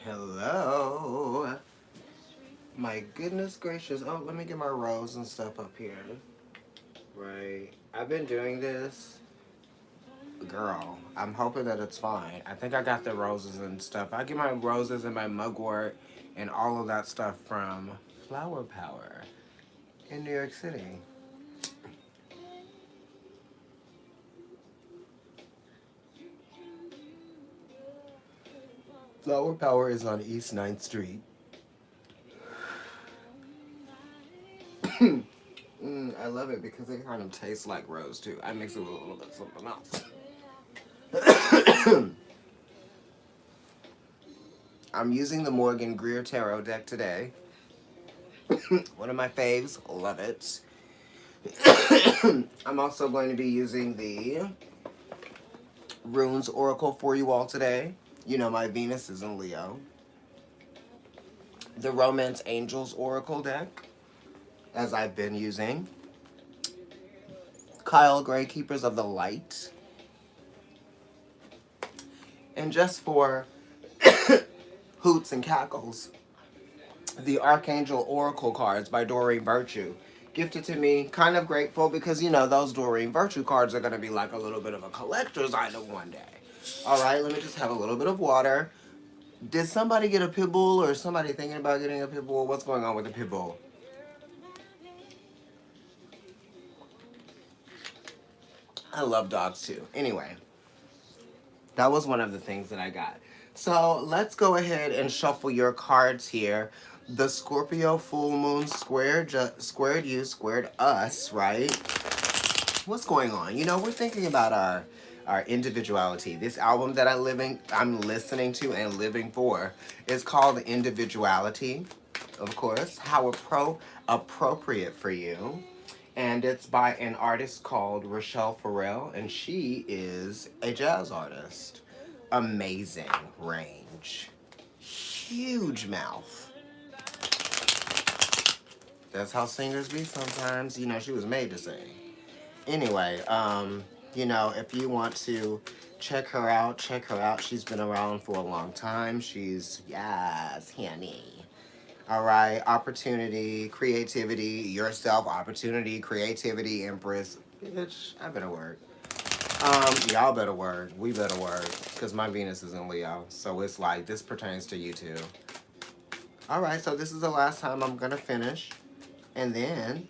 Hello. My goodness gracious. Oh, let me get my rose and stuff up here. Right. I've been doing this. Girl, I'm hoping that it's fine. I think I got the roses and stuff. I get my roses and my mugwort and all of that stuff from Flower Power in New York City. Flower Power is on East Ninth Street. I love it because it kind of tastes like rose too. I mix it with a little bit of something else. I'm using the Morgan Greer Tarot deck today. One of my faves. Love it. I'm also going to be using the Runes Oracle for you all today. You know, my Venus is in Leo. The Romance Angels Oracle deck, as I've been using. Kyle Gray, Keepers of the Light. And just for hoots and cackles, the Archangel Oracle cards by Doreen Virtue. Gifted to me, kind of grateful because, you know, those Doreen Virtue cards are going to be like a little bit of a collector's item one day. All right, let me just have a little bit of water. Did somebody get a pit bull or somebody thinking about getting a pit bull? What's going on with the pit bull? I love dogs too. Anyway, that was one of the things that I got. So let's go ahead and shuffle your cards here. The Scorpio full moon squared you, squared us, right? What's going on? You know, we're thinking about our individuality. This album that I'm listening to and living for is called Individuality, of course. How appropriate for you. And it's by an artist called Rochelle Farrell, and she is a jazz artist. Amazing range. Huge mouth. That's how singers be sometimes. You know, she was made to sing. Anyway, you know, if you want to check her out, check her out. She's been around for a long time. She's, yes, honey. All right, opportunity, creativity, yourself, opportunity, creativity, empress. Bitch, I better work. Y'all better work. We better work. Because my Venus is in Leo. So it's like, this pertains to you too. All right, so this is the last time I'm going to finish. And then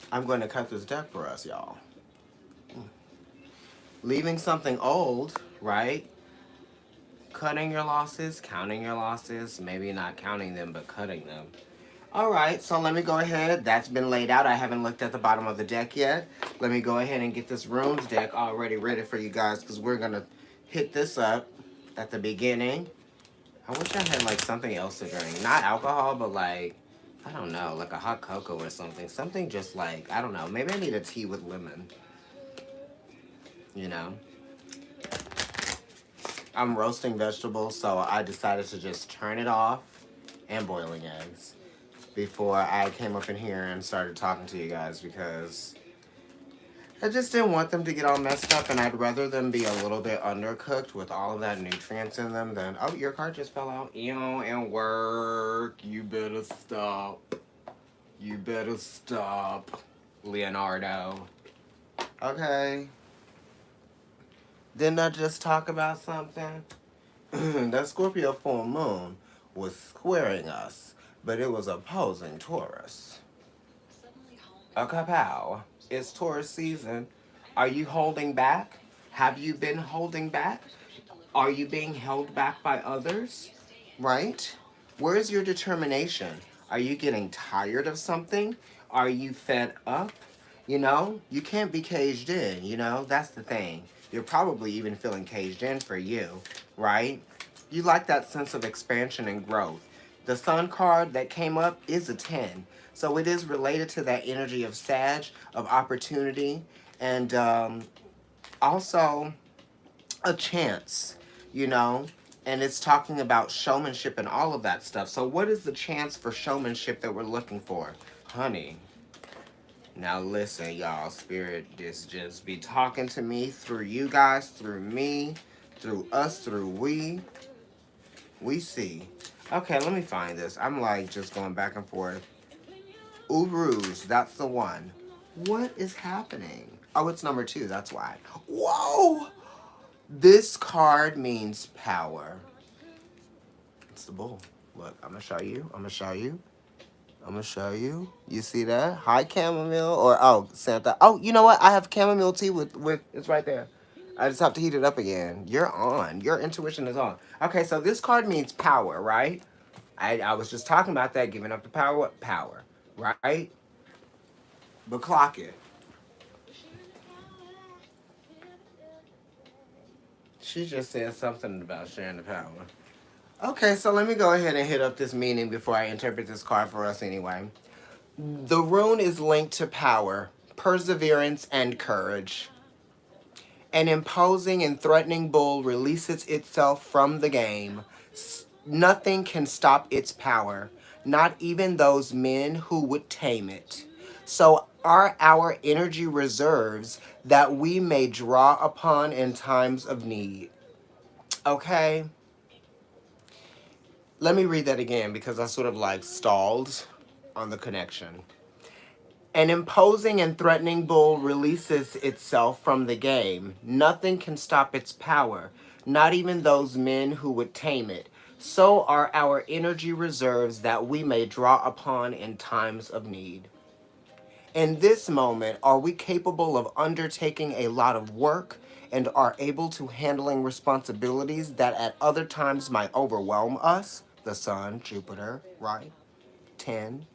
I'm going to cut this deck for us, y'all. Leaving something old, right? Cutting your losses, counting your losses, maybe not counting them, but cutting them. All right, so let me go ahead. That's been laid out. I haven't looked at the bottom of the deck yet. Let me go ahead and get this runes deck already ready for you guys because we're going to hit this up at the beginning. I wish I had like something else to drink. Not alcohol, but like, I don't know, like a hot cocoa or something. Something just like, I don't know. Maybe I need a tea with lemon, you know? I'm roasting vegetables, so I decided to just turn it off and boiling eggs before I came up in here and started talking to you guys because I just didn't want them to get all messed up, and I'd rather them be a little bit undercooked with all of that nutrients in them than, oh, your card just fell out. Ew, and work. You better stop. You better stop, Leonardo. Okay. Didn't I just talk about something? That Scorpio full moon was squaring us, but it was opposing Taurus. A kapow. It's Taurus season. Are you holding back? Have you been holding back? Are you being held back by others? Right? Where's your determination? Are you getting tired of something? Are you fed up? You know, you can't be caged in, you know? That's the thing. You're probably even feeling caged in for you, right? You like that sense of expansion and growth. The Sun card that came up is a 10. So it is related to that energy of Sag, of opportunity, and also a chance, you know? And it's talking about showmanship and all of that stuff. So what is the chance for showmanship that we're looking for? Honey, now listen, y'all. Spirit just be talking to me through you guys, through me, through us, through we. We see. Okay, let me find this. I'm like just going back and forth. Urus, that's the one. What is happening? Oh, it's number 2, that's why. Whoa! This card means power. It's the bull. Look, I'm gonna show you. I'm gonna show you. I'm gonna show you. You see that? Hi, chamomile. Or, oh, Santa. Oh, you know what? I have chamomile tea with, it's right there. I just have to heat it up again. You're on. Your intuition is on. Okay, so this card means power, right? I was just talking about that, giving up the power. What power, right? But clock it. She just said something about sharing the power. Okay, so let me go ahead and hit up this meaning before I interpret this card for us anyway. The rune is linked to power, perseverance, and courage. An imposing and threatening bull releases itself from the game. Nothing can stop its power, not even those men who would tame it. So are our energy reserves that we may draw upon in times of need. Okay? Let me read that again because I sort of like stalled on the connection. An imposing and threatening bull releases itself from the game. Nothing can stop its power, not even those men who would tame it. So are our energy reserves that we may draw upon in times of need. In this moment, are we capable of undertaking a lot of work and are able to handling responsibilities that at other times might overwhelm us? The sun, Jupiter, right? 10.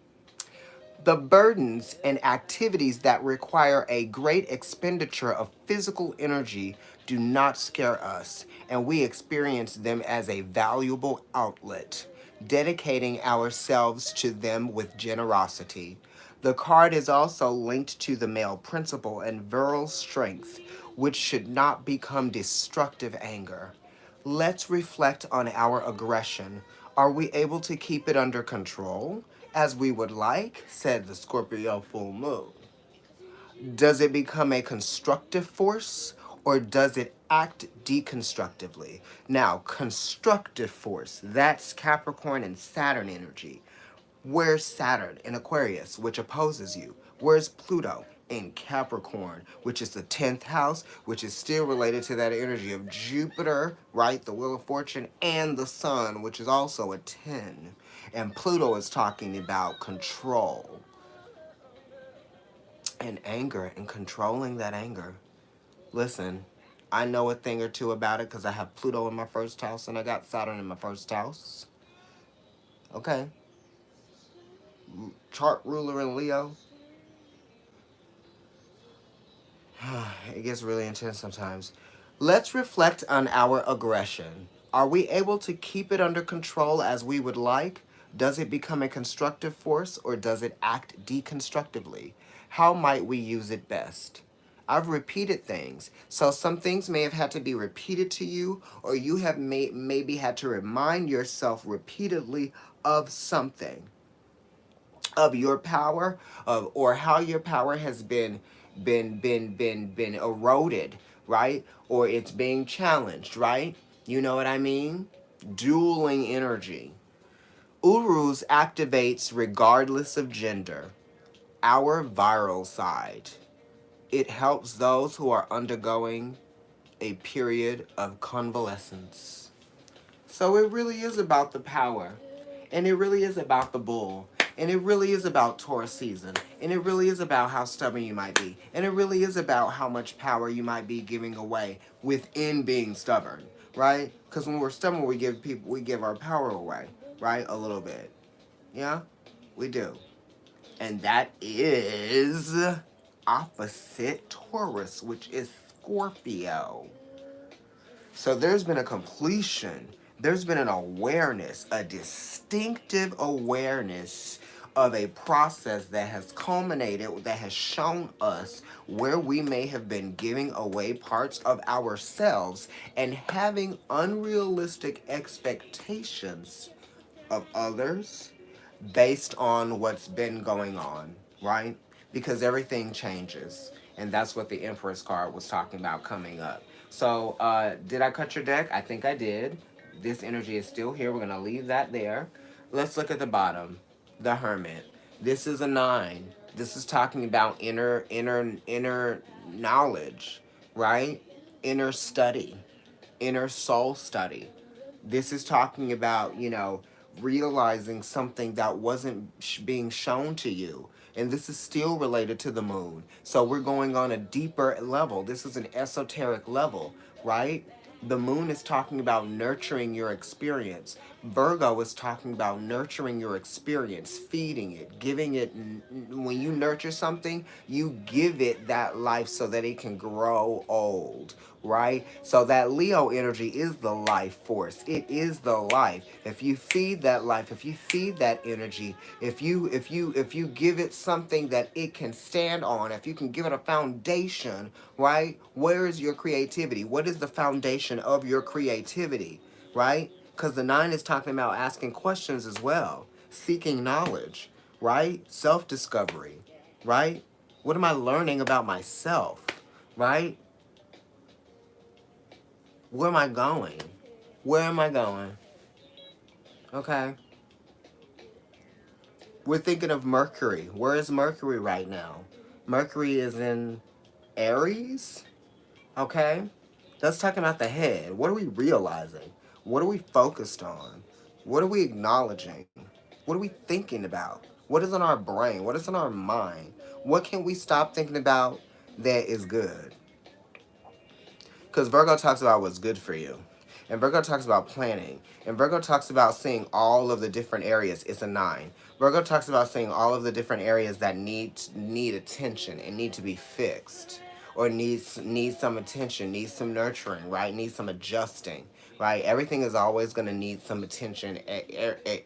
The burdens and activities that require a great expenditure of physical energy do not scare us, and we experience them as a valuable outlet, dedicating ourselves to them with generosity. The card is also linked to the male principle and virile strength, which should not become destructive anger. Let's reflect on our aggression. Are we able to keep it under control, as we would like, said the Scorpio full moon? Does it become a constructive force, or does it act deconstructively? Now, constructive force, that's Capricorn and Saturn energy. Where's Saturn in Aquarius, which opposes you? Where's Pluto in Capricorn, which is the 10th house, which is still related to that energy of Jupiter, right? The Wheel of Fortune, and the Sun, which is also a 10. And Pluto is talking about control and anger and controlling that anger. Listen, I know a thing or two about it because I have Pluto in my first house and I got Saturn in my first house. Okay. Chart ruler in Leo. It gets really intense sometimes. Let's reflect on our aggression. Are we able to keep it under control as we would like? Does it become a constructive force or does it act deconstructively? How might we use it best? I've repeated things. So some things may have had to be repeated to you, or you have maybe had to remind yourself repeatedly of something, of your power, of or how your power has been eroded, right? Or it's being challenged, right? You know what I mean? Dueling energy. Urus activates regardless of gender. Our viral side. It helps those who are undergoing a period of convalescence. So it really is about the power. And it really is about the bull. And it really is about Taurus season. And it really is about how stubborn you might be. And it really is about how much power you might be giving away within being stubborn, right? Because when we're stubborn, we give our power away, right? A little bit. Yeah? We do. And that is opposite Taurus, which is Scorpio. So there's been a completion. There's been an awareness, a distinctive awareness of a process that has culminated, that has shown us where we may have been giving away parts of ourselves and having unrealistic expectations of others based on what's been going on, right? Because everything changes. And that's what the Empress card was talking about coming up. So, did I cut your deck? I think I did. This energy is still here. We're going to leave that there. Let's look at the bottom. The Hermit. This is a 9. This is talking about inner knowledge, right? Inner study, inner soul study. This is talking about, realizing something that wasn't being shown to you. And this is still related to the moon. So we're going on a deeper level. This is an esoteric level, right? The moon is talking about nurturing your experience. Virgo is talking about nurturing your experience, feeding it, giving it. When you nurture something, you give it that life so that it can grow old, right? So that Leo energy is the life force. It is the life. If you feed that life, if you feed that energy, if you give it something that it can stand on, if you can give it a foundation, right? Where is your creativity? What is the foundation of your creativity, right? Because the 9 is talking about asking questions as well, seeking knowledge, right? Self-discovery, right? What am I learning about myself, right? Where am I going? Where am I going? Okay. We're thinking of Mercury. Where is Mercury right now? Mercury is in Aries. Okay. That's talking about the head. What are we realizing? What are we focused on? What are we acknowledging? What are we thinking about? What is in our brain? What is in our mind? What can we stop thinking about that is good? Because Virgo talks about what's good for you. And Virgo talks about planning. And Virgo talks about seeing all of the different areas. It's a 9. Virgo talks about seeing all of the different areas that need attention and need to be fixed. Or need some attention, need some nurturing, right? Need some adjusting, right? Everything is always going to need some attention at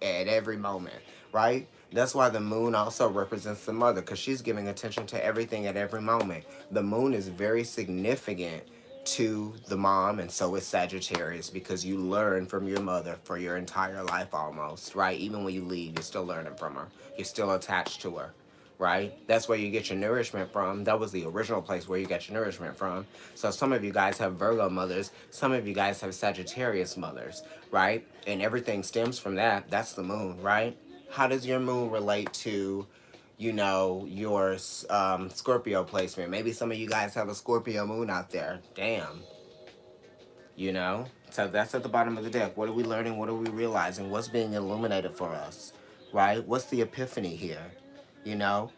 every moment, right? That's why the moon also represents the mother, because she's giving attention to everything at every moment. The moon is very significant to the mom, and so is Sagittarius, because you learn from your mother for your entire life almost, right? Even when you leave, you're still learning from her. You're still attached to her, right? That's where you get your nourishment from. That was the original place where you got your nourishment from. So some of you guys have Virgo mothers. Some of you guys have Sagittarius mothers, right? And everything stems from that. That's the moon, right? How does your moon relate to your Scorpio placement? Maybe some of you guys have a Scorpio moon out there. Damn. So that's at the bottom of the deck. What are we learning? What are we realizing? What's being illuminated for us, right? What's the epiphany here? You know,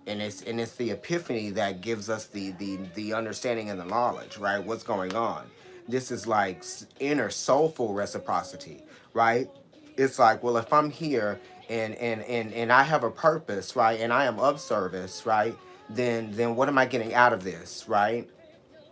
and it's the epiphany that gives us the understanding and the knowledge, right? What's going on? This is like inner soulful reciprocity, right? It's like, well, if I'm here and I have a purpose, right, and I am of service, right, then what am I getting out of this, right?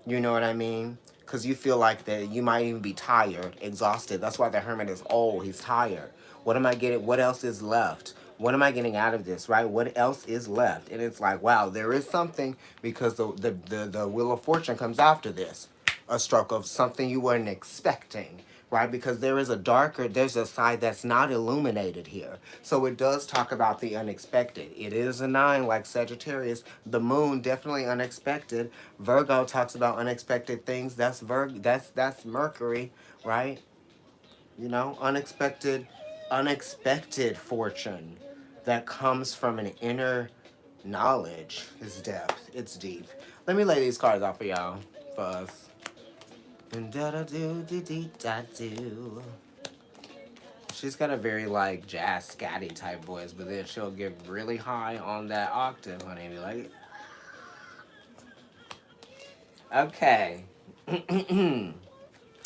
You know what I mean? Because you feel like that you might even be tired, exhausted. That's why the hermit is old. He's tired. What am I getting? What else is left? What am I getting out of this, right? What else is left? And it's like, wow, there is something, because the Wheel of Fortune comes after this. A stroke of something you weren't expecting, right? Because there's a side that's not illuminated here. So it does talk about the unexpected. It is a 9 like Sagittarius. The moon, definitely unexpected. Virgo talks about unexpected things. That's Mercury, right? Unexpected fortune that comes from an inner knowledge is depth. It's deep. Let me lay these cards out for y'all, for us. Da-da-do-dee-dee-da-do. She's got a very like jazz scatty type voice, but then she'll get really high on that octave, honey. Be like, okay.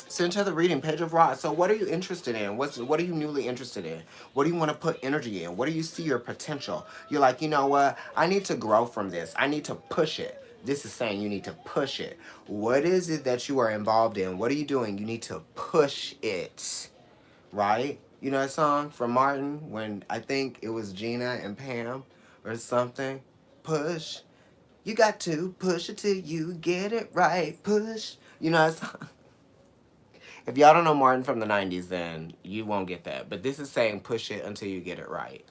Center the reading, Page of Rods. So what are you interested in? What are you newly interested in? What do you want to put energy in? What do you see your potential? You're like, you know what? I need to grow from this. I need to push it. This is saying you need to push it. What is it that you are involved in? What are you doing? You need to push it. Right? You know that song from Martin when I think it was Gina and Pam or something? Push. You got to push it till you get it right. Push. You know that song? If y'all don't know Martin from the 90s, then you won't get that. But this is saying push it until you get it right.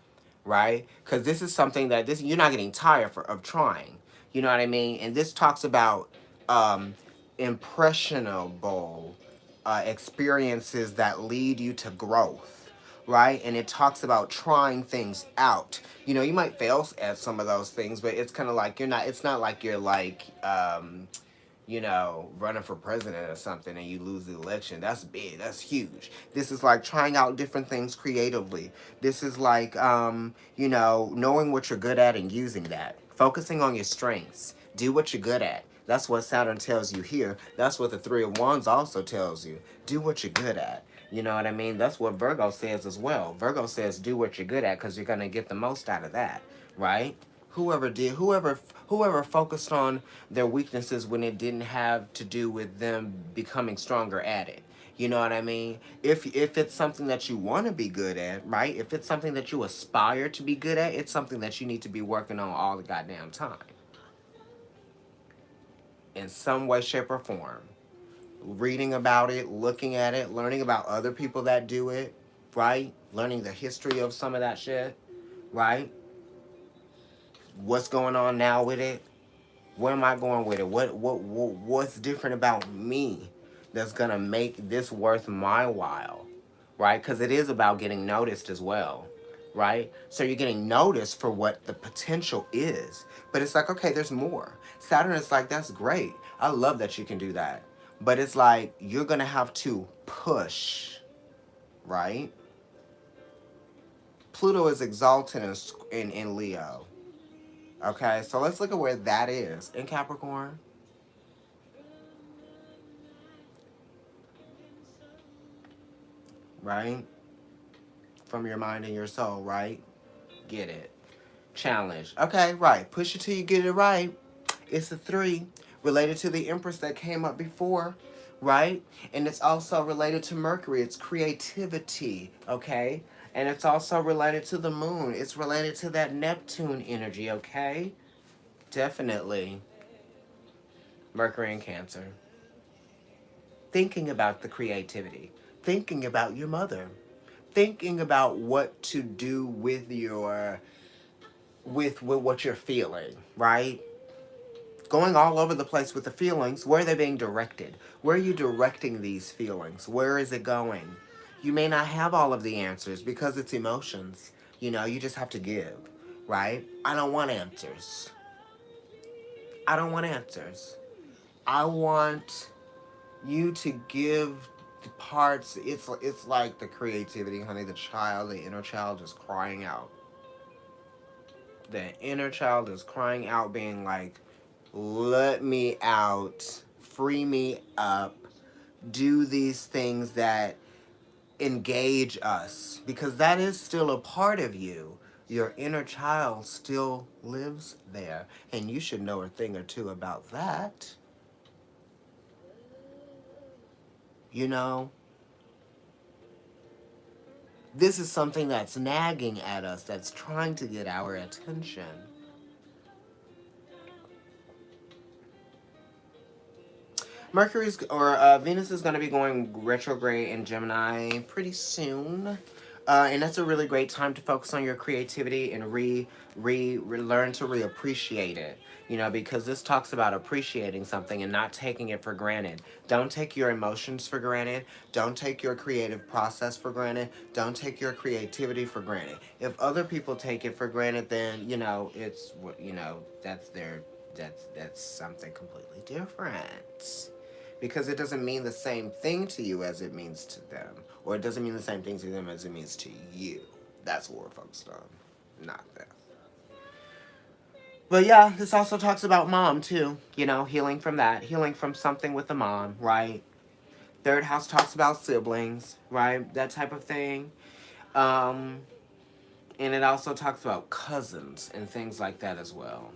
Right? Because this is something that you're not getting tired of trying. You know what I mean? And this talks about impressionable experiences that lead you to growth, right? And it talks about trying things out. You know, you might fail at some of those things, but it's kind of like it's not like you're like, you know, running for president or something and you lose the election. That's big. That's huge. This is like trying out different things creatively. This is like, you know, knowing what you're good at and using that. Focusing on your strengths. Do what you're good at. That's what Saturn tells you here. That's what the Three of Wands also tells you. Do what you're good at. You know what I mean? That's what Virgo says as well. Virgo says do what you're good at because you're going to get the most out of that, right? Whoever focused on their weaknesses when it didn't have to do with them becoming stronger at it. You know what I mean? If it's something that you want to be good at, right? If it's something that you aspire to be good at, it's something that you need to be working on all the goddamn time. In some way, shape, or form. Reading about it, looking at it, learning about other people that do it, right? Learning the history of some of that shit, right? What's going on now with it? Where am I going with it? What's different about me that's gonna make this worth my while, right? Because it is about getting noticed as well, right? So you're getting noticed for what the potential is, but it's like, okay, there's more. Saturn is like, that's great. I love that you can do that, but it's like you're gonna have to push, right? Pluto is exalted in Leo. Okay, so let's look at where that is in Capricorn. Right? From your mind and your soul, right? Get it. Challenge. Okay, right. Push it till you get it right. It's a 3 related to the Empress that came up before, right? And it's also related to Mercury. It's creativity, okay? And it's also related to the moon. It's related to that Neptune energy, okay? Definitely. Mercury and Cancer. Thinking about the creativity. Thinking about your mother. Thinking about what to do with your with what you're feeling, right? Going all over the place with the feelings. Where are they being directed? Where are you directing these feelings? Where is it going? You may not have all of the answers because it's emotions. You know, you just have to give, right? I don't want answers. I don't want answers. I want you to give the parts. It's like the creativity, honey. The child, the inner child, is crying out. The inner child is crying out, being like, let me out, free me up, do these things that engage us, because that is still a part of you. Your inner child still lives there, and you should know a thing or two about that. You know, this is something that's nagging at us, that's trying to get our attention. Venus is going to be going retrograde in Gemini pretty soon. And that's a really great time to focus on your creativity and learn to reappreciate it. You know, because this talks about appreciating something and not taking it for granted. Don't take your emotions for granted. Don't take your creative process for granted. Don't take your creativity for granted. If other people take it for granted, then, you know, that's something completely different, because it doesn't mean the same thing to you as it means to them, or it doesn't mean the same thing to them as it means to you. That's what we're focused on, not them. But yeah, this also talks about mom too. You know, healing from that, healing from something with the mom, right? Third house talks about siblings, right? That type of thing. Um, and it also talks about cousins and things like that as well.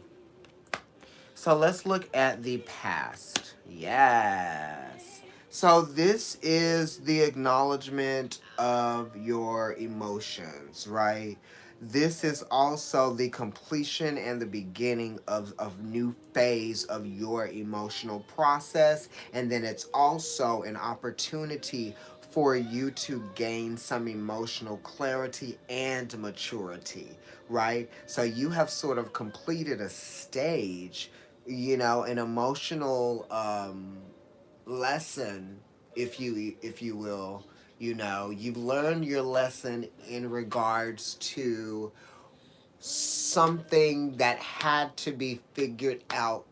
So let's look at the past. Yes. So this is the acknowledgement of your emotions, right? This is also the completion and the beginning of new phase of your emotional process. And then it's also an opportunity for you to gain some emotional clarity and maturity, right? So you have sort of completed a stage, you know, an emotional lesson if you will. You know, you've learned your lesson in regards to something that had to be figured out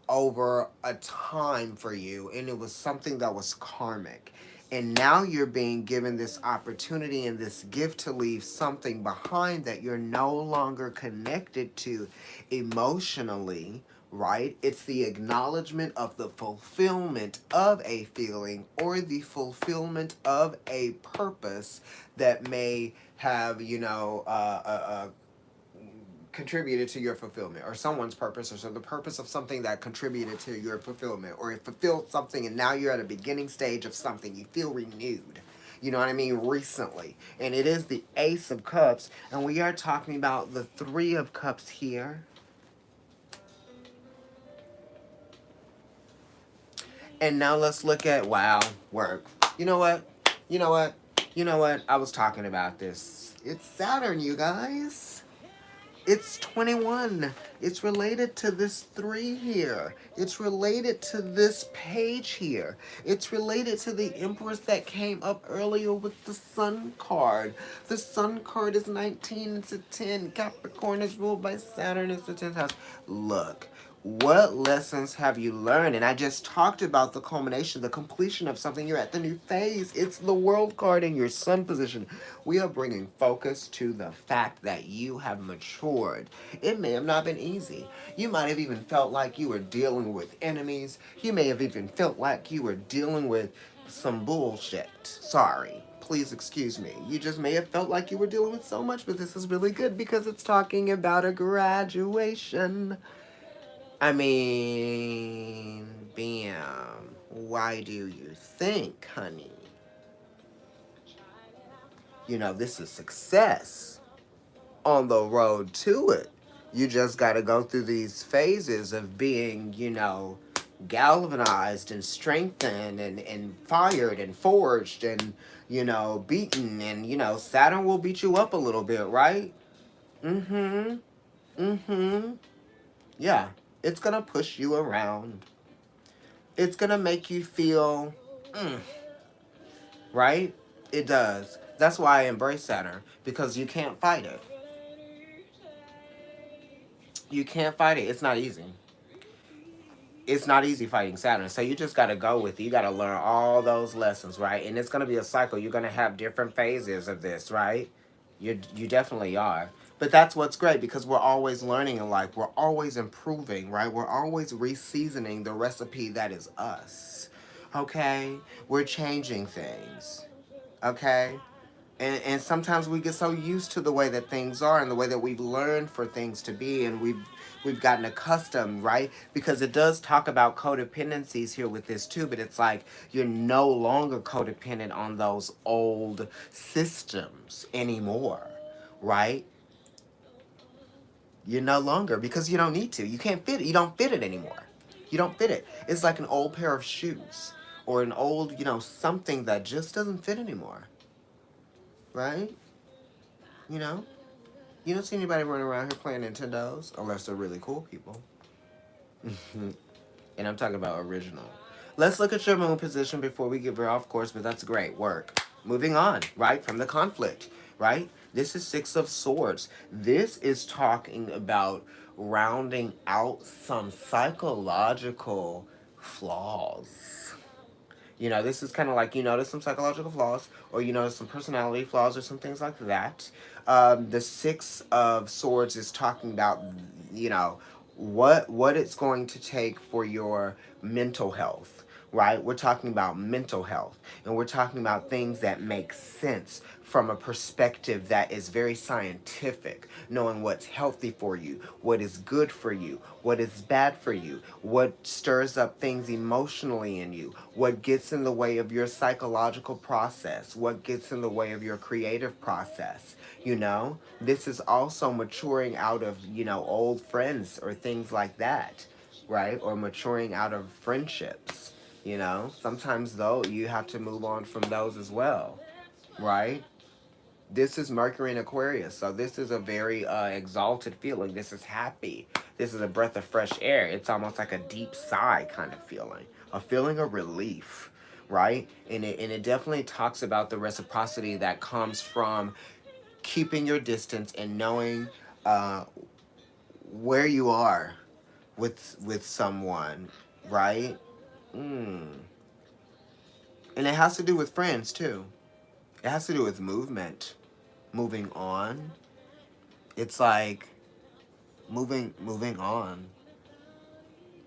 over a time for you, and it was something that was karmic. And now you're being given this opportunity and this gift to leave something behind that you're no longer connected to emotionally, right? It's the acknowledgement of the fulfillment of a feeling or the fulfillment of a purpose that may have, contributed to your fulfillment, or someone's purpose, or so the purpose of something that contributed to your fulfillment, or it fulfilled something and now you're at a beginning stage of something. You feel renewed, you know what I mean, recently. And it is the Ace of Cups, and we are talking about the Three of Cups here. And now let's look at, wow, work. You know what? You know what? You know what? I was talking about this. It's Saturn, you guys. It's 21. It's related to this 3 here. It's related to this page here. It's related to the Empress that came up earlier with the Sun card. The Sun card is 19. It's a 10. Capricorn is ruled by Saturn. It's the 10th house. Look. What lessons have you learned? And I just talked about the culmination, the completion of something. You're at the new phase. It's the World card in your Sun position. We are bringing focus to the fact that you have matured. It may have not been easy. You might have even felt like you were dealing with enemies. You may have even felt like you were dealing with some bullshit. Sorry. Please excuse me. You just may have felt like you were dealing with so much, but this is really good because it's talking about a graduation. I mean, bam. Why do you think, honey? You know, this is success on the road to it. You just got to go through these phases of being, galvanized and strengthened and fired and forged and, beaten. And, Saturn will beat you up a little bit, right? Mm-hmm. Mm-hmm. Yeah. It's going to push you around. It's going to make you feel, right? It does. That's why I embrace Saturn, because you can't fight it. You can't fight it. It's not easy. It's not easy fighting Saturn. So you just got to go with it. You got to learn all those lessons, right? And it's going to be a cycle. You're going to have different phases of this, right? You definitely are. But that's what's great, because we're always learning in life. We're always improving, right? We're always reseasoning the recipe that is us. Okay? We're changing things. Okay? And sometimes we get so used to the way that things are and the way that we've learned for things to be, and we've gotten accustomed, right? Because it does talk about codependencies here with this too, but it's like you're no longer codependent on those old systems anymore, right? You're no longer, because you don't need to. You can't fit it. You don't fit it anymore. You don't fit it. It's like an old pair of shoes or an old, something that just doesn't fit anymore, right? You know? You don't see anybody running around here playing Nintendos unless they're really cool people. And I'm talking about original. Let's look at your moon position before we get off course, but that's great work. Moving on, right, from the conflict, right? This is Six of Swords. This is talking about rounding out some psychological flaws. This is kind of like you notice some psychological flaws, or you notice some personality flaws, or some things like that. The Six of Swords is talking about, what it's going to take for your mental health, right? We're talking about mental health, and we're talking about things that make sense from a perspective that is very scientific, knowing what's healthy for you, what is good for you, what is bad for you, what stirs up things emotionally in you, what gets in the way of your psychological process, what gets in the way of your creative process. This is also maturing out of, old friends or things like that, right? Or maturing out of friendships. Sometimes though you have to move on from those as well, right? This is Mercury in Aquarius, so this is a very exalted feeling. This is happy. This is a breath of fresh air. It's almost like a deep sigh kind of feeling, a feeling of relief, right? And it definitely talks about the reciprocity that comes from keeping your distance and knowing uh, where you are with someone, right? Mm. And it has to do with friends too. It has to do with movement, moving on. It's like moving on.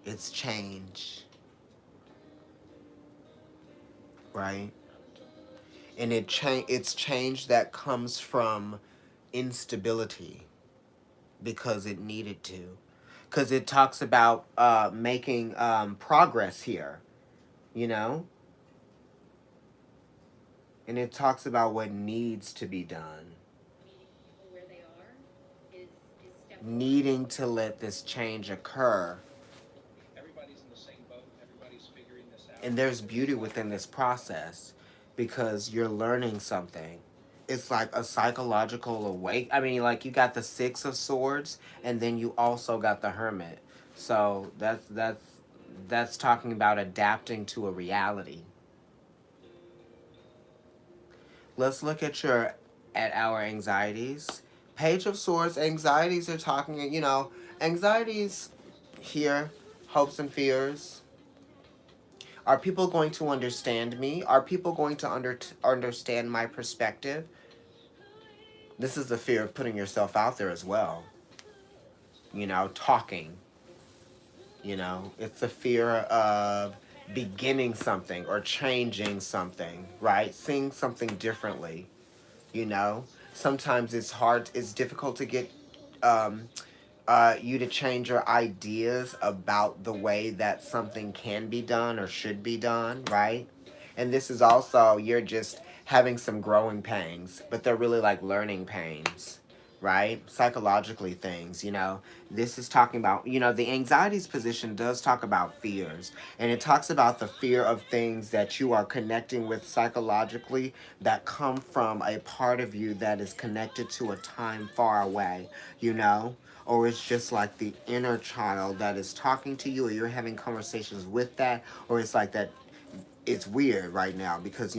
It's change, right? And it's change that comes from instability because it needed to. Because it talks about making progress here, you know? And it talks about what needs to be done. Needing to let this change occur. And there's beauty within this process because you're learning something. It's like a psychological awake. I mean, like you got the Six of Swords, and then you also got the Hermit. So that's talking about adapting to a reality. Let's look at our anxieties. Page of Swords. Anxieties are talking. Anxieties here, hopes and fears. Are people going to understand me? Are people going to understand my perspective? This is the fear of putting yourself out there as well. Talking. It's the fear of beginning something or changing something, right? Seeing something differently, you know? Sometimes it's difficult to get um, you to change your ideas about the way that something can be done or should be done, right? And this is also, you're just having some growing pains, but they're really like learning pains, right? Psychologically things, This is talking about, the anxieties position does talk about fears. And it talks about the fear of things that you are connecting with psychologically that come from a part of you that is connected to a time far away, or it's just like the inner child that is talking to you, or you're having conversations with that, or it's like that. It's weird right now because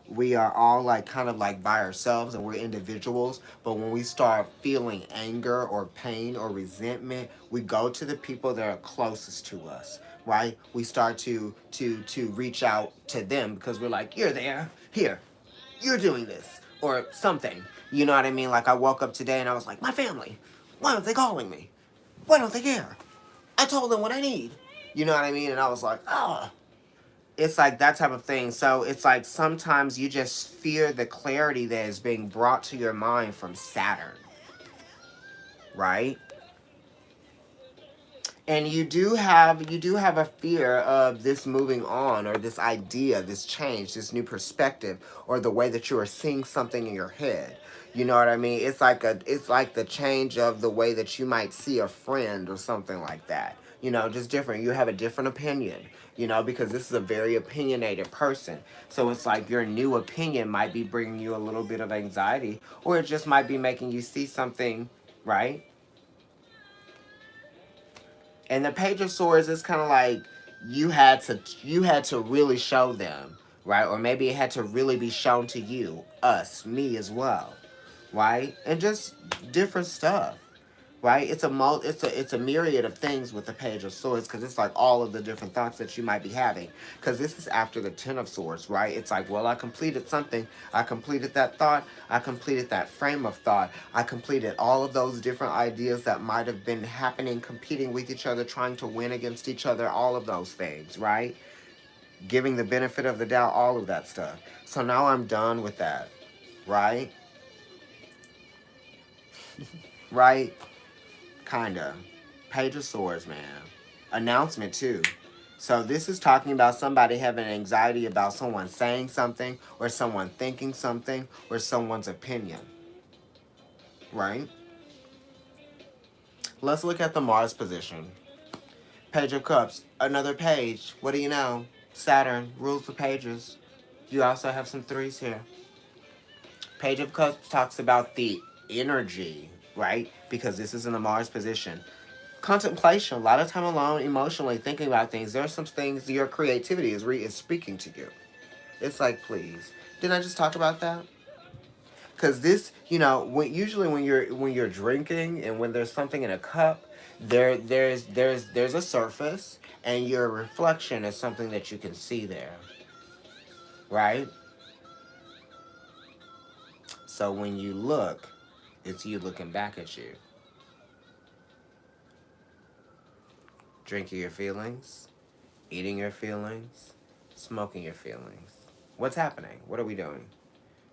we are all like kind of like by ourselves and we're individuals, but when we start feeling anger or pain or resentment, we go to the people that are closest to us, right? We start to reach out to them because we're like, you're there, here, you're doing this or something. You know what I mean? Like I woke up today and I was like, my family, why aren't they calling me? Why don't they care? I told them what I need. You know what I mean? And I was like, oh, it's like that type of thing. So it's like sometimes you just fear the clarity that is being brought to your mind from Saturn, right? And you do have a fear of this moving on, or this idea, this change, this new perspective, or the way that you are seeing something in your head. You know what I mean? It's like the change of the way that you might see a friend or something like that. Just different. You have a different opinion. Because this is a very opinionated person. So it's like your new opinion might be bringing you a little bit of anxiety, or it just might be making you see something, right? And the Page of Swords is kind of like you had to really show them, right? Or maybe it had to really be shown to you, us, me as well, right? And just different stuff, right? It's a myriad of things with the Page of Swords because it's like all of the different thoughts that you might be having. Because this is after the Ten of Swords, right? It's like, well, I completed something. I completed that thought. I completed that frame of thought. I completed all of those different ideas that might have been happening, competing with each other, trying to win against each other. All of those things, right? Giving the benefit of the doubt, all of that stuff. So now I'm done with that, right? Right? Kinda. Page of Swords, man. Announcement, too. So this is talking about somebody having anxiety about someone saying something, or someone thinking something, or someone's opinion. Right? Let's look at the Mars position. Page of Cups. Another page. What do you know? Saturn rules the pages. You also have some threes here. Page of Cups talks about the energy, right? Because this is in the Mars position. Contemplation, a lot of time alone, emotionally thinking about things. There are some things your creativity is speaking to you. It's like, please. Didn't I just talk about that? Because this, you know, usually when you're drinking and when there's something in a cup, there's a surface, and your reflection is something that you can see there, right? So when you look, it's you looking back at you. Drinking your feelings, eating your feelings, smoking your feelings. What's happening? What are we doing?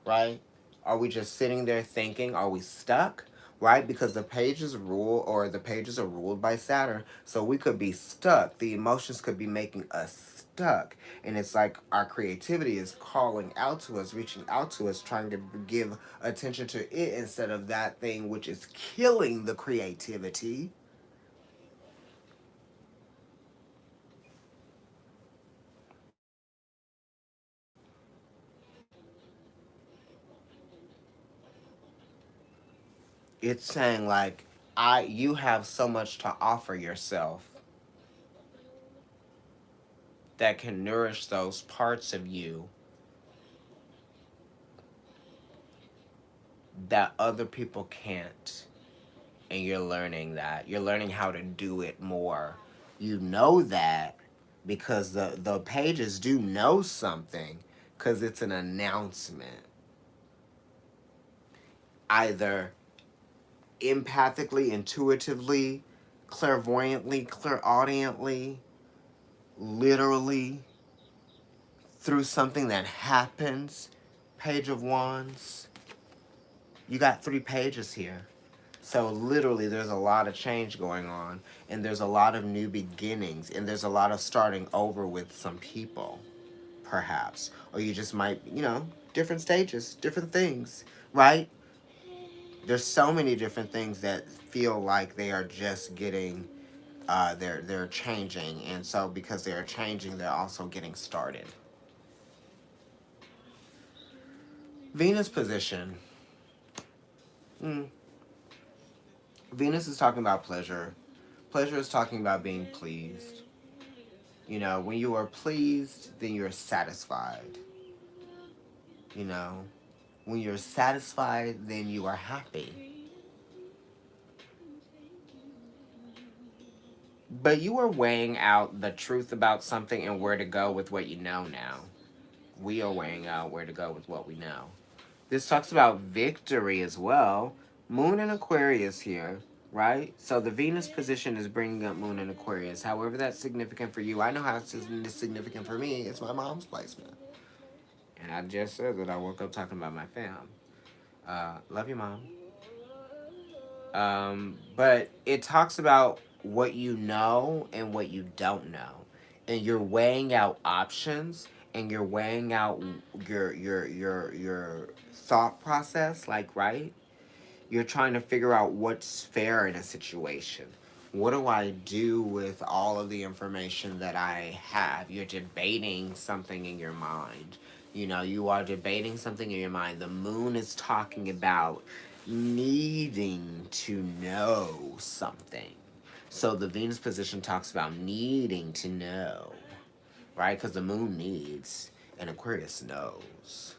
Right? Are we just sitting there thinking? Are we stuck? Right? Because the pages are ruled by Saturn. So we could be stuck. The emotions could be making us stuck. And it's like our creativity is calling out to us, reaching out to us, trying to give attention to it instead of that thing which is killing the creativity. It's saying like, you have so much to offer yourself that can nourish those parts of you that other people can't. And you're learning that. You're learning how to do it more. You know that because the pages do know something, because it's an announcement. Either empathically, intuitively, clairvoyantly, clairaudiently, literally, through something that happens. Page of Wands. You got 3 pages here. So literally there's a lot of change going on, and there's a lot of new beginnings, and there's a lot of starting over with some people, perhaps. Or you just might, different stages, different things, right? There's so many different things that feel like they are just getting they're changing, and so because they're changing, they're also getting started. Venus position. Mm. Venus is talking about pleasure. Pleasure is talking about being pleased. You know, when you are pleased, then you're satisfied. You know, when you're satisfied, then you are happy. But you are weighing out the truth about something and where to go with what you know now. We are weighing out where to go with what we know. This talks about victory as well. Moon and Aquarius here, right? So the Venus position is bringing up Moon and Aquarius. However that's significant for you, I know how it's significant for me. It's my mom's placement. And I just said that I woke up talking about my fam. Love you, mom. But it talks about what you know and what you don't know, and you're weighing out options, and you're weighing out your thought process. Like, right, you're trying to figure out what's fair in a situation. What do I do with all of the information that I have? You're debating something in your mind. You know, you are debating something in your mind. The moon is talking about needing to know something. So the Venus position talks about needing to know, right? Because the moon needs, and Aquarius knows.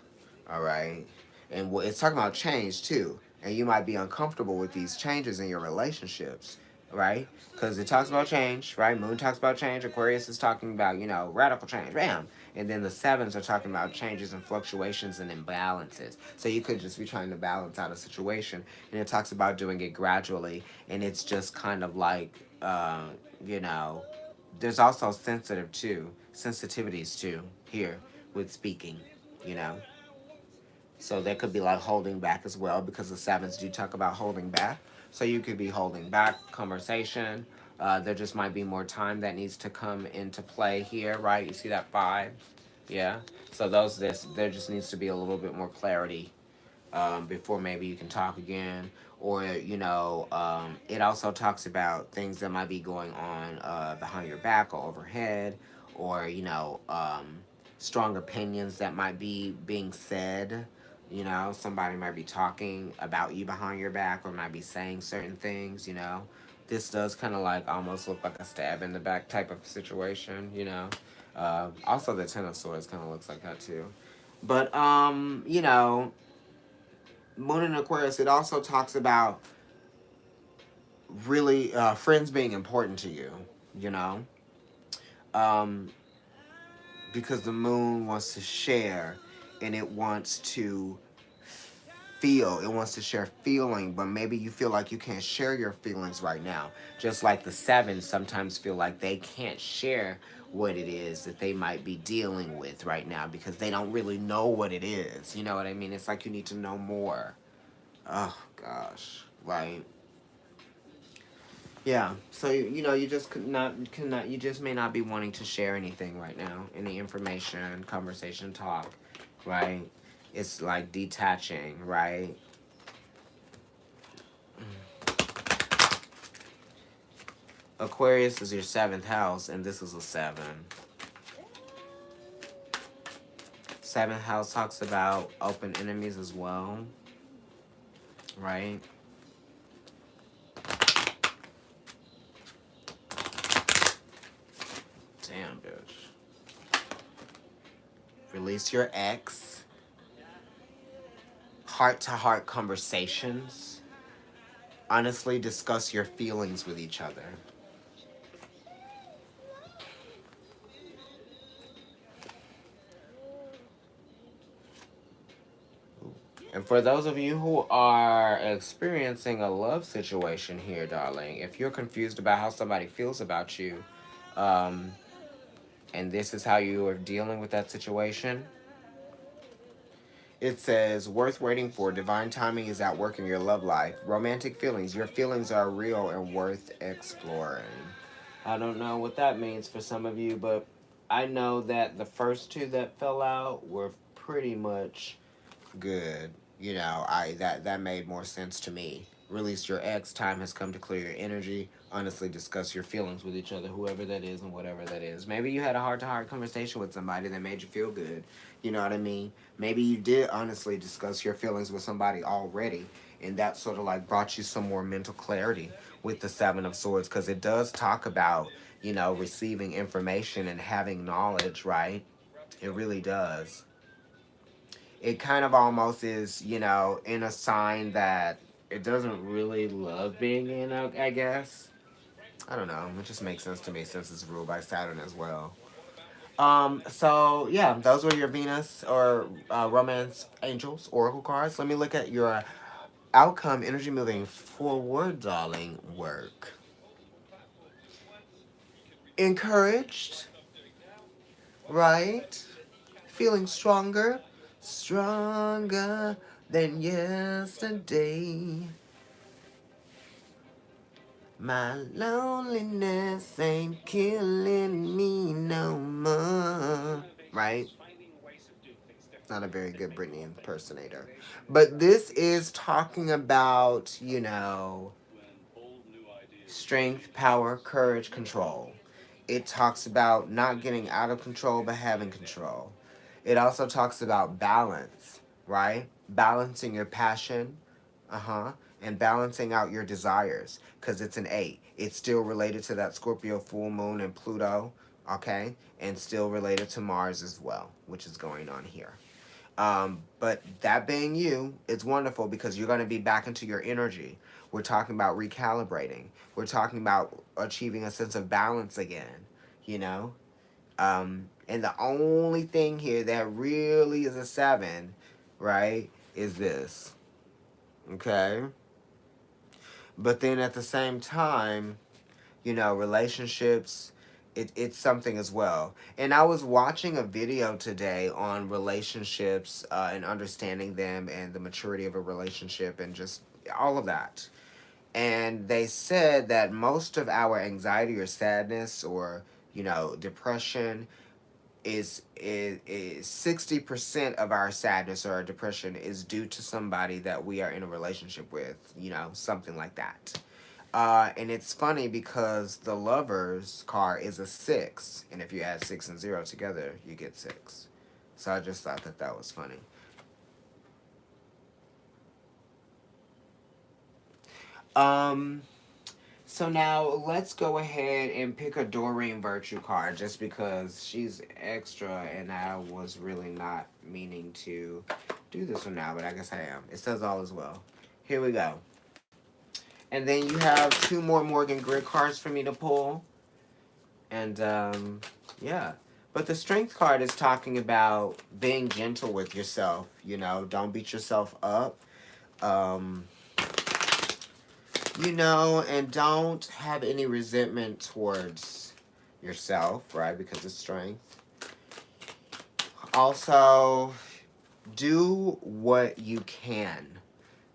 All right. And it's talking about change too. And you might be uncomfortable with these changes in your relationships, right? Because it talks about change, right? Moon talks about change. Aquarius is talking about, radical change. Bam. And then the sevens are talking about changes and fluctuations and imbalances. So you could just be trying to balance out a situation. And it talks about doing it gradually. And it's just kind of like, you know, there's also sensitivities too, here with speaking, you know. So there could be like holding back as well, because the sevens do talk about holding back. So you could be holding back conversation. There just might be more time that needs to come into play here, right? You see that 5? Yeah. So there just needs to be a little bit more clarity before maybe you can talk again. Or, it also talks about things that might be going on behind your back or overhead, or, strong opinions that might be being said. Somebody might be talking about you behind your back, or might be saying certain things. This does kind of like almost look like a stab in the back type of situation. Also, the Ten of Swords kind of looks like that too. But, Moon in Aquarius, it also talks about really friends being important to you, you know? Um, because the moon wants to share and it wants to feel, it wants to share feeling, but maybe you feel like you can't share your feelings right now. Just like the sevens sometimes feel like they can't share what it is that they might be dealing with right now because they don't really know what it is. You know what I mean? It's like you need to know more. Oh gosh, right. Yeah, so you just cannot you just may not be wanting to share anything right now, any information, conversation, talk, right? It's like detaching, right? Aquarius is your seventh house, and this is a seven. Seventh house talks about open enemies as well, right? Damn, bitch. Release your ex. Heart-to-heart conversations. Honestly discuss your feelings with each other. And for those of you who are experiencing a love situation here, darling, if you're confused about how somebody feels about you, um, and this is how you are dealing with that situation, it says, worth waiting for. Divine timing is at work in your love life. Romantic feelings. Your feelings are real and worth exploring. I don't know what that means for some of you, but I know that the first two that fell out were pretty much good. That made more sense to me. Release your ex. Time has come to clear your energy. Honestly discuss your feelings with each other, whoever that is and whatever that is. Maybe you had a heart-to-heart conversation with somebody that made you feel good. You know what I mean? Maybe you did honestly discuss your feelings with somebody already, and that sort of like brought you some more mental clarity with the Seven of Swords, because it does talk about, receiving information and having knowledge, right? It really does. It kind of almost is, in a sign that it doesn't really love being in, I guess. I don't know. It just makes sense to me since it's ruled by Saturn as well. So yeah, those were your Venus or Romance Angels Oracle cards. Let me look at your outcome energy moving forward, darling. Work. Encouraged, right? Feeling stronger, stronger than yesterday. My loneliness ain't killing me no more. Right? Not a very good Britney impersonator. But this is talking about, strength, power, courage, control. It talks about not getting out of control but having control. It also talks about balance, right? Balancing your passion, and balancing out your desires, because it's an 8. It's still related to that Scorpio full moon and Pluto, okay? And still related to Mars as well, which is going on here. But that being you, it's wonderful because you're going to be back into your energy. We're talking about recalibrating. We're talking about achieving a sense of balance again, you know? And the only thing here that really is a 7, right, is this. Okay? But then at the same time, relationships, it's something as well. And I was watching a video today on relationships and understanding them and the maturity of a relationship and just all of that. And they said that most of our anxiety or sadness or, depression is 60% of our sadness or our depression is due to somebody that we are in a relationship with, something like that. And it's funny because the Lovers card is a 6, and if you add 6 and 0 together, you get 6. So I just thought that was funny. Um, So now let's go ahead and pick a Doreen Virtue card just because she's extra and I was really not meaning to do this one now, but I guess I am. It says all is well. Here we go. And then you have two more Morgan Grid cards for me to pull. And yeah. But the Strength card is talking about being gentle with yourself. You know, don't beat yourself up. Um, you know, and don't have any resentment towards yourself, right? Because it's strength. Also, do what you can.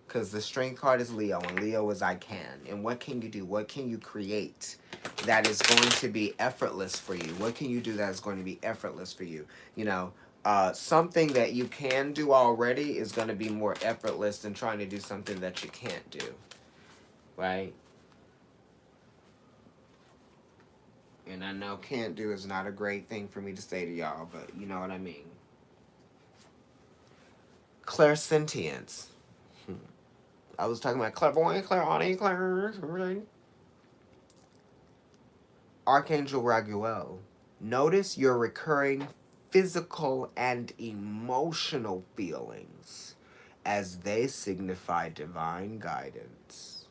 Because the strength card is Leo, and Leo is I can. And what can you do? What can you create that is going to be effortless for you? What can you do that is going to be effortless for you? You know, something that you can do already is going to be more effortless than trying to do something that you can't do, right? And I know can't do is not a great thing for me to say to y'all, but you know what I mean. Clairsentience. I was talking about clairvoyant, clairaudient, right? Archangel Raguel. Notice your recurring physical and emotional feelings as they signify divine guidance.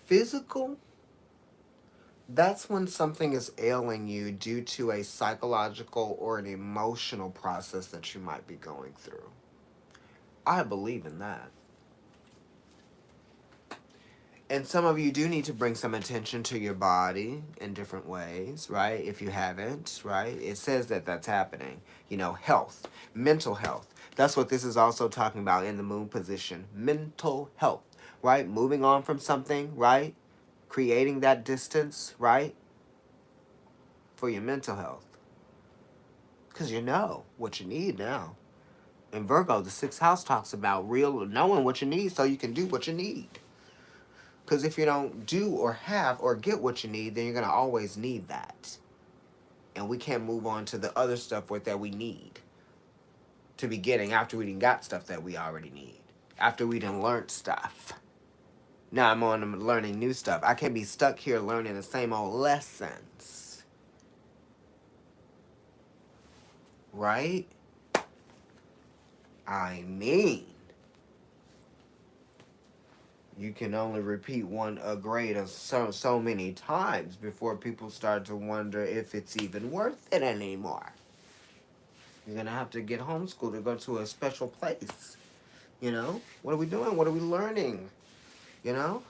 Physical, that's when something is ailing you due to a psychological or an emotional process that you might be going through. I believe in that. And some of you do need to bring some attention to your body in different ways, right? If you haven't, right? It says that that's happening. You know, health, mental health. That's what this is also talking about in the moon position. Mental health, right? Moving on from something, right? Creating that distance, right? For your mental health. Because you know what you need now. In Virgo, the sixth house talks about real knowing what you need so you can do what you need. Because if you don't do or have or get what you need, then you're going to always need that. And we can't move on to the other stuff that we need to be getting after we done got stuff that we already need. After we done learned stuff. Now I'm on learning new stuff. I can't be stuck here learning the same old lessons. Right? I mean, you can only repeat a grade of so many times before people start to wonder if it's even worth it anymore. You're going to have to get homeschooled to go to a special place. You know? What are we doing? What are we learning? You know?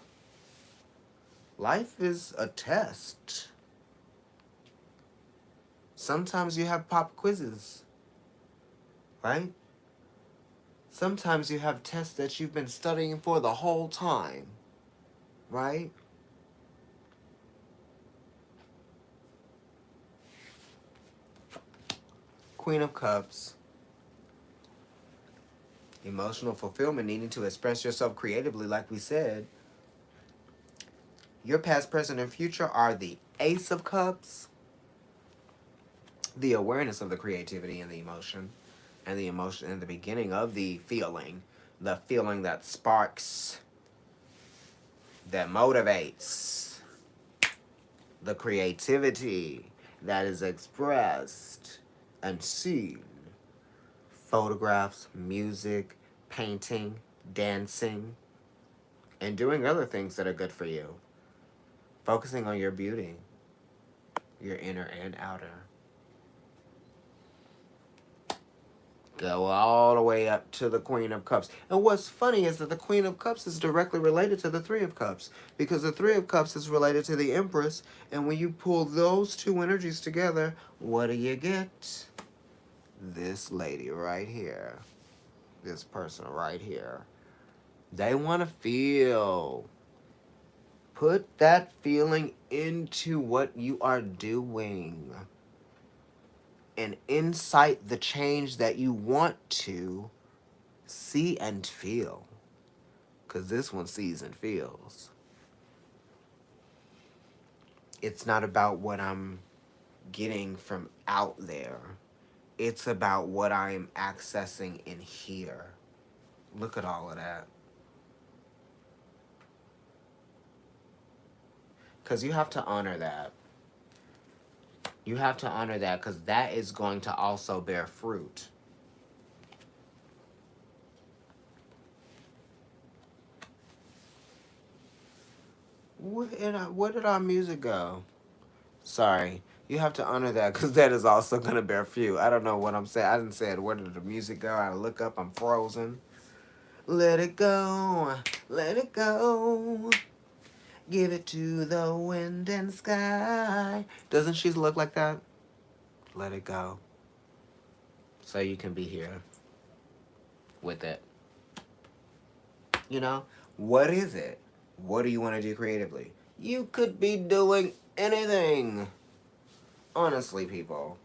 Life is a test. Sometimes you have pop quizzes. Right? Sometimes you have tests that you've been studying for the whole time. Right? Queen of Cups. Emotional fulfillment, needing to express yourself creatively, like we said. Your past, present, and future are the Ace of Cups. The awareness of the creativity and the emotion. And the emotion and the beginning of the feeling. The feeling that sparks. That motivates. The creativity that is expressed and seen. Photographs, music, painting, dancing, and doing other things that are good for you. Focusing on your beauty, your inner and outer. Go all the way up to the Queen of Cups. And what's funny is that the Queen of Cups is directly related to the Three of Cups, because the Three of Cups is related to the Empress, and when you pull those two energies together, what do you get? This lady right here. This person right here. They want to feel. Put that feeling into what you are doing. And incite the change that you want to see and feel. Because this one sees and feels. It's not about what I'm getting from out there. It's about what I am accessing in here. Look at all of that. Because you have to honor that. You have to honor that because that is going to also bear fruit. Where did our music go? Sorry. You have to honor that because that is also going to bear fruit. I don't know what I'm saying. I didn't say it. Where did the music go? I look up. I'm frozen. Let it go. Let it go. Give it to the wind and sky. Doesn't she look like that? Let it go. So you can be here with it. You know? What is it? What do you want to do creatively? You could be doing anything. Honestly, people.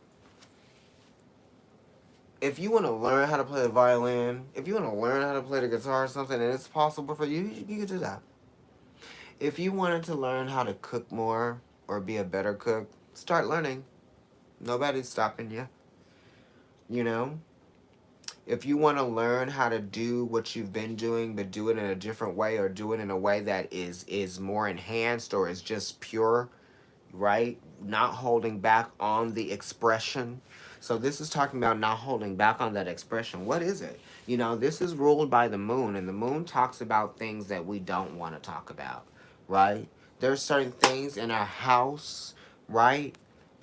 If you want to learn how to play the violin, if you want to learn how to play the guitar or something, and it's possible for you, you can do that. If you wanted to learn how to cook more or be a better cook, start learning. Nobody's stopping you. You know? If you want to learn how to do what you've been doing, but do it in a different way or do it in a way that is more enhanced or is just pure, right? Not holding back on the expression. So this is talking about not holding back on that expression. What is it? You know, this is ruled by the moon, and the moon talks about things that we don't want to talk about, right? There's certain things in our house, right?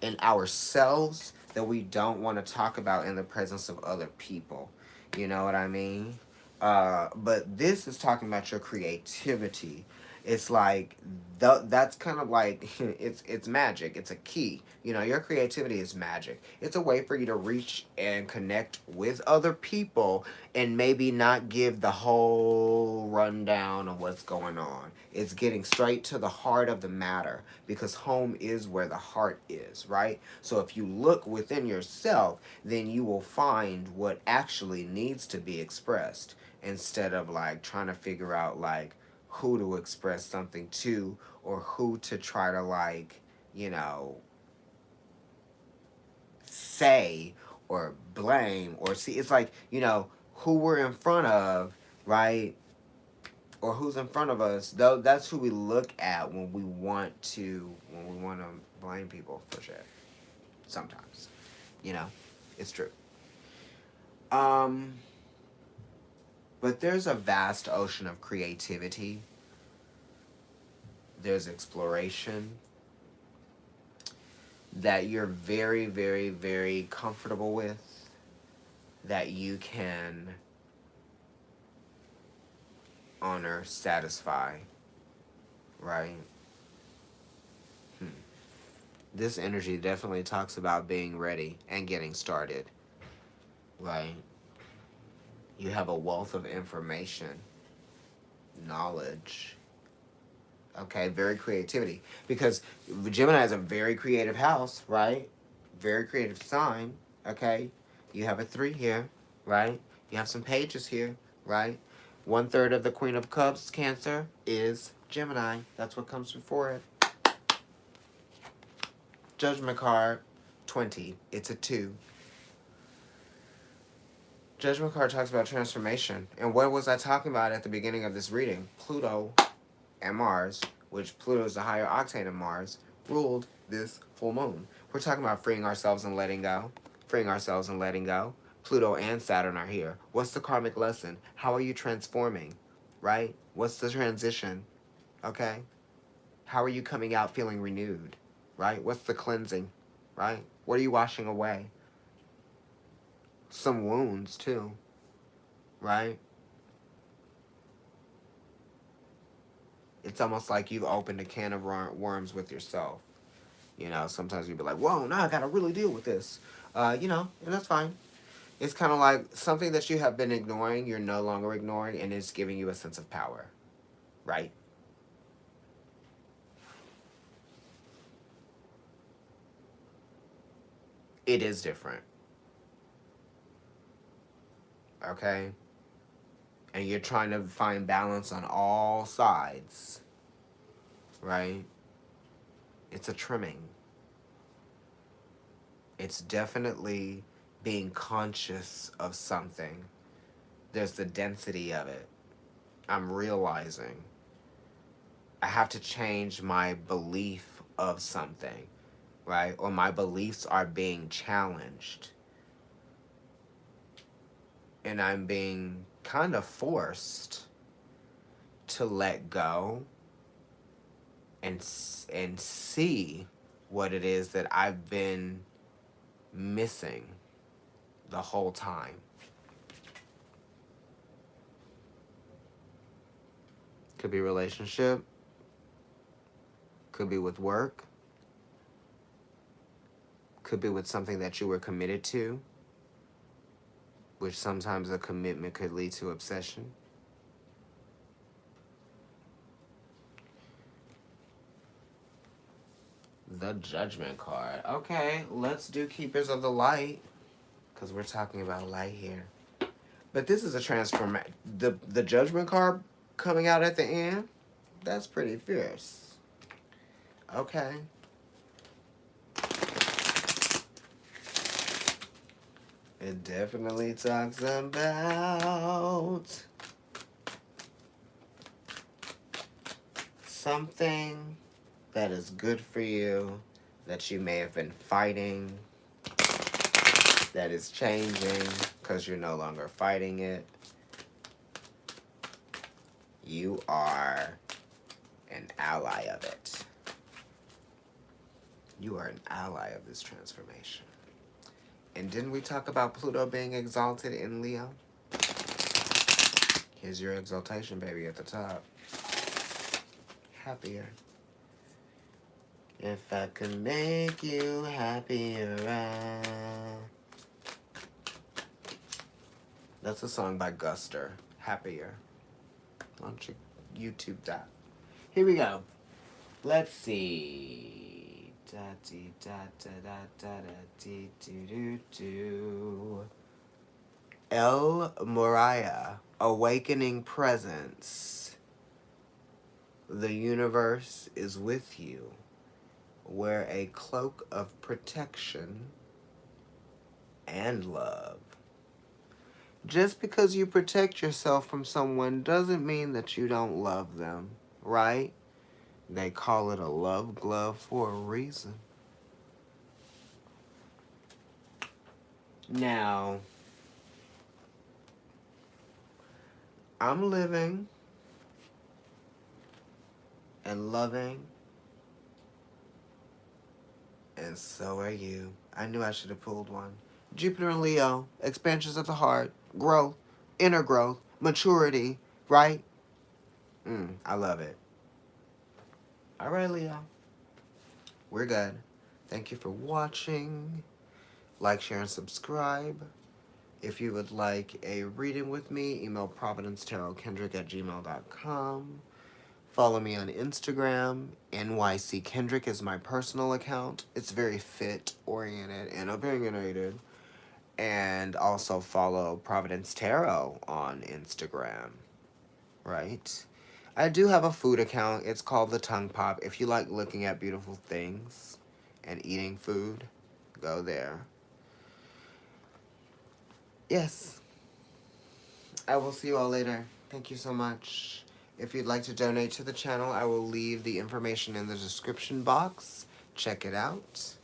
In ourselves that we don't want to talk about in the presence of other people. You know what I mean? But this is talking about your creativity. It's like that's kind of like it's magic. It's a key. You know, your creativity is magic. It's a way for you to reach and connect with other people and maybe not give the whole rundown of what's going on. It's getting straight to the heart of the matter because home is where the heart is, right? So if you look within yourself, then you will find what actually needs to be expressed instead of like trying to figure out like who to express something to or who to try to like, you know, say or blame or see. It's like, you know, who we're in front of, right? Or who's in front of us, though that's who we look at when we want to blame people for shit. Sometimes. You know? It's true. But there's a vast ocean of creativity. There's exploration that you're very, very, very comfortable with, that you can honor, satisfy, right? This energy definitely talks about being ready and getting started, right? You have a wealth of information, knowledge, okay, very creativity. Because Gemini is a very creative house, right? Very creative sign, okay? You have a 3 here, right? You have some pages here, right? 1/3 of the Queen of Cups, Cancer, is Gemini. That's what comes before it. Judgment card, 20. It's a 2. Judgment card talks about transformation. And what was I talking about at the beginning of this reading? Pluto and Mars, which Pluto is the higher octane of Mars, ruled this full moon. We're talking about freeing ourselves and letting go. Freeing ourselves and letting go. Pluto and Saturn are here. What's the karmic lesson? How are you transforming? Right? What's the transition? Okay? How are you coming out feeling renewed? Right? What's the cleansing? Right? What are you washing away? Some wounds, too. Right? It's almost like you've opened a can of worms with yourself. You know, sometimes you'd be like, whoa, now I gotta really deal with this. You know, and that's fine. It's kind of like something that you have been ignoring, you're no longer ignoring, and it's giving you a sense of power. Right? It is different. Okay? And you're trying to find balance on all sides. Right? It's a trimming. It's definitely being conscious of something. There's the density of it. I'm realizing. I have to change my belief of something, right? Or my beliefs are being challenged. And I'm being kind of forced to let go and see what it is that I've been missing the whole time. Could be relationship, could be with work, could be with something that you were committed to, which sometimes a commitment could lead to obsession. The Judgment card. Okay, let's do Keepers of the Light, because we're talking about light here. But this is a transformation. The Judgment card coming out at the end, that's pretty fierce. Okay. It definitely talks about something that is good for you, that you may have been fighting, that is changing because you're no longer fighting it. You are an ally of it. You are an ally of this transformation. And didn't we talk about Pluto being exalted in Leo? Here's your exaltation, baby, at the top. Happier. If I could make you happier. That's a song by Guster. Happier. Why don't you YouTube that? Here we go. Let's see. El Moriah, Awakening Presence. The universe is with you. Wear a cloak of protection and love. Just because you protect yourself from someone doesn't mean that you don't love them, right? They call it a love glove for a reason. Now, I'm living and loving, and so are you. I knew I should have pulled one. Jupiter and Leo, expansions of the heart, growth, inner growth, maturity, right? I love it. All right, Leo. We're good. Thank you for watching. Like, share, and subscribe. If you would like a reading with me, email providencetarotKendrick@gmail.com. Follow me on Instagram. NYC Kendrick is my personal account. It's very fit-oriented and opinionated. And also follow Providence Tarot on Instagram. Right? I do have a food account. It's called The Tongue Pop. If you like looking at beautiful things and eating food, go there. Yes. I will see you all later. Thank you so much. If you'd like to donate to the channel, I will leave the information in the description box. Check it out.